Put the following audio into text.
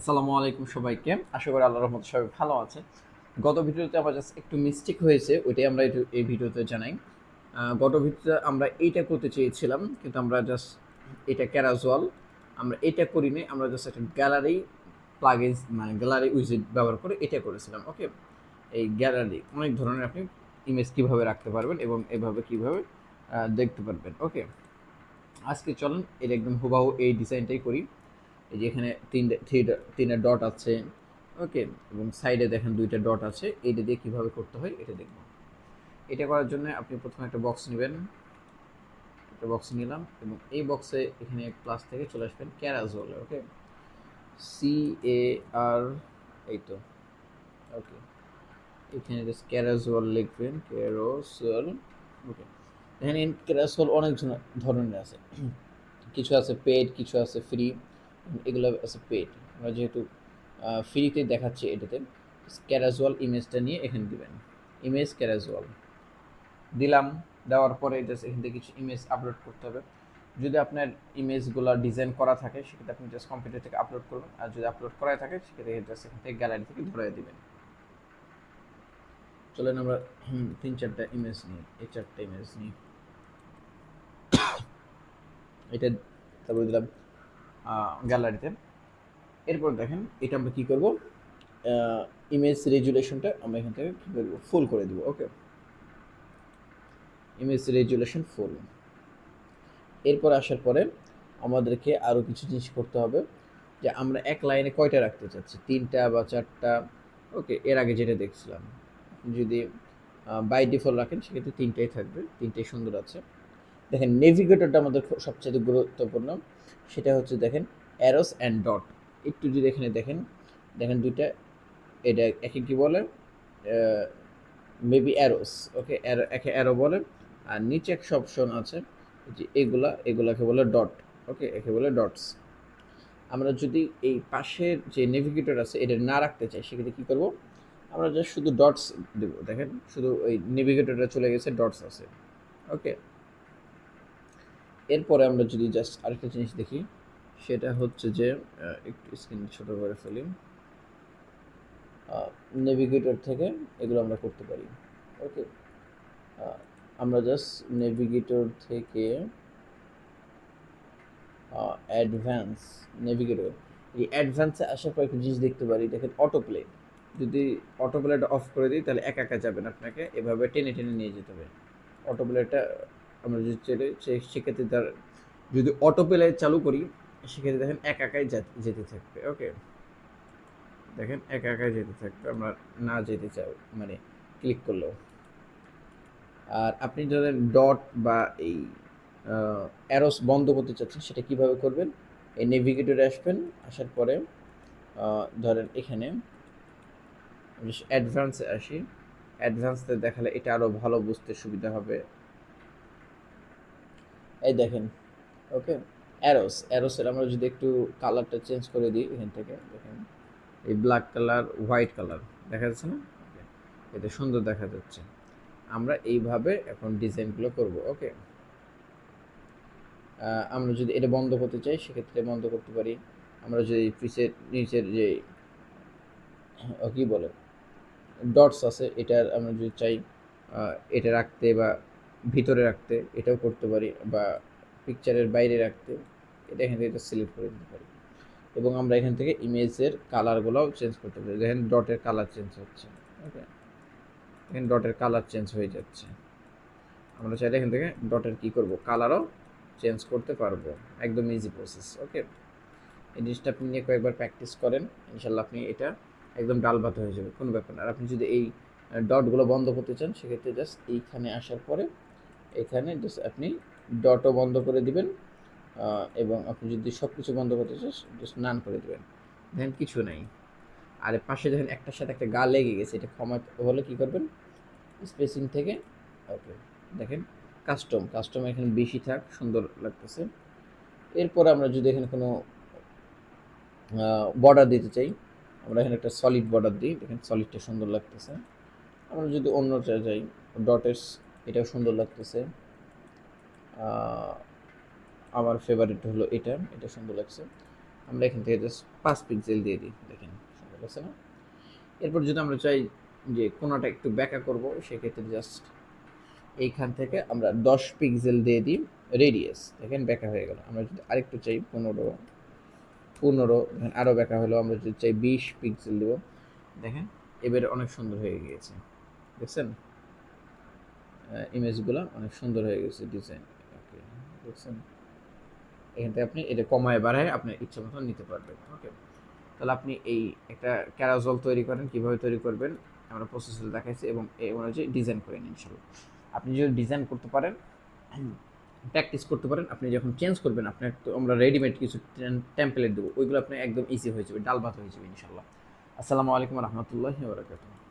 আসসালামু আলাইকুম সবাইকে। আশা করি আল্লাহর রহমতে সবাই ভালো আছে। গত ভিডিওতে আমার জাস্ট একটু মিস্টেক হয়েছে, ওইটাই আমরা এই ভিডিওতে জানাই। গত ভিডিওতে আমরা এইটা করতে চেয়েছিলাম, কিন্তু আমরা জাস্ট এটা ক্যারাজুয়াল আমরা এটা করিনি। আমরা জাস্ট একটা গ্যালারি প্লাগইনস মানে গ্যালারি উইজেট ব্যবহার করে এটা করেছিলাম। ওকে, এই গ্যালারি অনেক ধরনের আপনি ইমেজ কিভাবে রাখতে পারবেন এবং এভাবে কিভাবে দেখতে পারবেন। ওকে, আজকে চলুন এটা একদম হুবাহু এই ডিজাইনটাই করি। এই যে এখানে তিনটা ডট আছে। ওকে, এবং সাইডে দেখেন দুইটা ডট আছে। এইটা দিয়ে কীভাবে করতে হয় এটা দেখব। এটা করার জন্য আপনি প্রথমে একটা বক্স নেবেন। একটা বক্স নিলাম এবং এই বক্সে এখানে প্লাস থেকে চলে আসবেন ক্যারাজোলে। ওকে, CAR, এই তো। ওকে, এখানে জাস্ট ক্যারাজোল লিখবেন, ক্যারোসোল। ওকে, এখানে ক্যারাজোল অনেক ধরনের আছে। কিছু আছে পেড, কিছু আছে ফ্রি, এগুলো আছে পেড। আমরা যেহেতু ফ্রিতে দেখাচ্ছি এটাতে ক্যারাজুয়াল ইমেজটা নিয়ে এখানে দিবেন। ইমেজ ক্যারাজুয়াল দিলাম। দেওয়ার পরে জাস্ট এখান থেকে কিছু ইমেজ আপলোড করতে হবে। যদি আপনার ইমেজগুলো ডিজাইন করা থাকে সেক্ষেত্রে আপনি জাস্ট কম্পিউটার থেকে আপলোড করবেন, আর যদি আপলোড করাই থাকে সেক্ষেত্রে জাস্ট এখান থেকে গ্যালারি থেকে ধরে দিবেন। চলেন আমরা 3-4টা ইমেজ নিই। এই 4টা ইমেজ নিই। এটা তারপরে দিলাম গ্যালারিতে। এরপর দেখেন এটা আমরা কী করব, ইমেজ রেজুলেশনটা আমরা এখান থেকে কী করবো, ফুল করে দিব। ওকে, ইমেজ রেজুলেশন ফুল। এরপর আসার পরে আমাদেরকে আরও কিছু জিনিস করতে হবে, যে আমরা এক লাইনে কয়টা রাখতে চাচ্ছি, 3টা বা 4টা। ওকে, এর আগে যেটা দেখছিলাম যদি বাই ডিফল্ট রাখেন সেক্ষেত্রে 3টাই থাকবে, 3টাই সুন্দর আছে। দেখেন নেভিগেটরটা আমাদের সবচেয়ে গুরুত্বপূর্ণ। সেটা হচ্ছে দেখেন অ্যারোস অ্যান্ড ডট। একটু যদি এখানে দেখেন, দেখেন দুইটা, এটা একে কী বলে, মেবি অ্যারোস। ওকে, একে অ্যারো বলে, আর নিচে একটা অপশন আছে যে এগুলাকে বলে ডট। ওকে, একে বলে ডটস। আমরা যদি এই পাশের যে নেভিগেটর আছে এটা না রাখতে চাই সেক্ষেত্রে কী করবো, আমরা জাস্ট শুধু ডটস দেবো। দেখেন শুধু ওই নেভিগেটরটা চলে গেছে, ডটস আছে। ওকে, এরপরে আমরা যদি জাস্ট আরেকটা জিনিস দেখি, সেটা হচ্ছে যে একটু স্ক্রিন ছোটো করে ফেলি। নেভিগেটর থেকে এগুলো আমরা করতে পারি। ওকে, আমরা জাস্ট নেভিগেটর থেকে অ্যাডভান্স নেভিগেটর, এই অ্যাডভান্সে আসার পর একটা জিনিস দেখতে পারি। দেখেন অটো প্লে, যদি অটো প্লেটা অফ করে দিই তাহলে একা একা যাবেন, আপনাকে এভাবে টেনে টেনে নিয়ে যেতে হবে। অটো প্লেটা আমরা যদি চলে সেক্ষেত্রে তার যদি অটো প্লে চালু করি সেক্ষেত্রে দেখেন একা একাই যেতে থাকবে। ওকে, দেখেন একা একাই যেতে থাকবে, আমরা না যেতে চাই মানে ক্লিক করলেও। আর আপনি ধরেন ডট বা এই অ্যারোস বন্ধ করতে চাচ্ছেন, সেটা কিভাবে করবেন, এই নেভিগেটরে আসবেন। আসার পরে ধরেন এখানে অ্যাডভান্সে আসি। অ্যাডভান্সে দেখালে এটা আরও ভালো বুঝতে সুবিধা হবে। এই দেখেন, ওকে, অ্যারোসের আমরা যদি একটু কালারটা চেঞ্জ করে দিই এখান থেকে, দেখেন এই ব্ল্যাক কালার, হোয়াইট কালার দেখা যাচ্ছে না, এটা সুন্দর দেখা যাচ্ছে। আমরা এইভাবে এখন ডিজাইনগুলো করব। ওকে, আমরা যদি এটা বন্ধ করতে চাই সেক্ষেত্রে বন্ধ করতে পারি। আমরা যদি নিচের যে কী বলে ডটস আছে, এটার আমরা যদি চাই এটা রাখতে বা ভিতরে রাখতে এটাও করতে পারি, বা পিকচারের বাইরে রাখতে এটা এখান থেকে এটা সিলেক্ট করে দিতে পারি। এবং আমরা এখান থেকে ইমেজের কালারগুলোও চেঞ্জ করতে পারি। দেখেন ডটের কালার চেঞ্জ হচ্ছে। ওকে, এখানে ডটের কালার চেঞ্জ হয়ে যাচ্ছে। আমরা চাইলে এখান থেকে ডটের কী করব, কালারও চেঞ্জ করতে পারবো। একদম ইজি প্রসেস। ওকে, এই জিনিসটা আপনি নিয়ে কয়েকবার প্র্যাকটিস করেন, ইনশাল্লাহ আপনি এটা একদম ডাল ভাত হয়ে যাবে, কোনো ব্যাপার না। আর আপনি যদি এই ডটগুলো বন্ধ করতে চান সেক্ষেত্রে জাস্ট এইখানে আসার পরে এখানে জাস্ট আপনি ডটও বন্ধ করে দিবেন, এবং আপনি যদি সব কিছু বন্ধ করতে চান জাস্ট নান করে দেবেন। দেখেন কিছু নাই। আর পাশে দেখেন একটার সাথে একটা গা লেগে গেছে, এটা কমাতে হলে কী করবেন, স্পেসিং থেকে। ওকে, দেখেন কাস্টম এখানে বেশি থাক, সুন্দর লাগতেছে। এরপর আমরা যদি এখানে কোনো বর্ডার দিতে চাই, আমরা এখানে একটা সলিড বর্ডার দিই, দেখেন সলিডটা সুন্দর লাগতেছে। আমরা যদি অন্যটা যাই, ডটের, এটাও সুন্দর লাগতেছে। আমার ফেভারিট হলো এটা সুন্দর লাগছে। আমরা এখান থেকে জাস্ট 5 পিক্সেল দিয়ে দিই, দেখেন সুন্দর লাগছে না? এরপর যদি আমরা চাই যে কোণাটা একটু ব্যাকা করব, সেক্ষেত্রে জাস্ট এইখান থেকে আমরা 10 পিক্সেল দিয়ে দিই রেডিয়াস, দেখেন ব্যাকা হয়ে গেল। আমরা যদি আরেকটু চাই 15 দেখেন আরও ব্যাকা হলো। আমরা যদি চাই 20 পিক্সেল দেবো, দেখেন এবারে অনেক সুন্দর হয়ে গিয়েছে, দেখছেন ইমেজগুলো অনেক সুন্দর হয়ে গেছে ডিজাইন। ওকে, দেখছেন এখান থেকে আপনি এটা কমায় বাড়ায় আপনার ইচ্ছা মতো নিতে পারবেন। ওকে, তাহলে আপনি এই একটা ক্যারাজল তৈরি করেন, কীভাবে তৈরি করবেন আমরা প্রসেসে দেখাইছি, এবং এই অনুযায়ী ডিজাইন করেন ইনশাল্লাহ। আপনি যদি ডিজাইন করতে পারেন, প্র্যাকটিস করতে পারেন, আপনি যখন চেঞ্জ করবেন আপনার তো আমরা রেডিমেড কিছু টেমপ্লেট দেবো, ওইগুলো আপনি একদম ইজি হয়ে যাবে, ডাল ভাত হয়ে যাবে ইনশাল্লাহ। আসসালামু আলাইকুম রহমতুল্লাহি ওয়া বারাকাতুহু।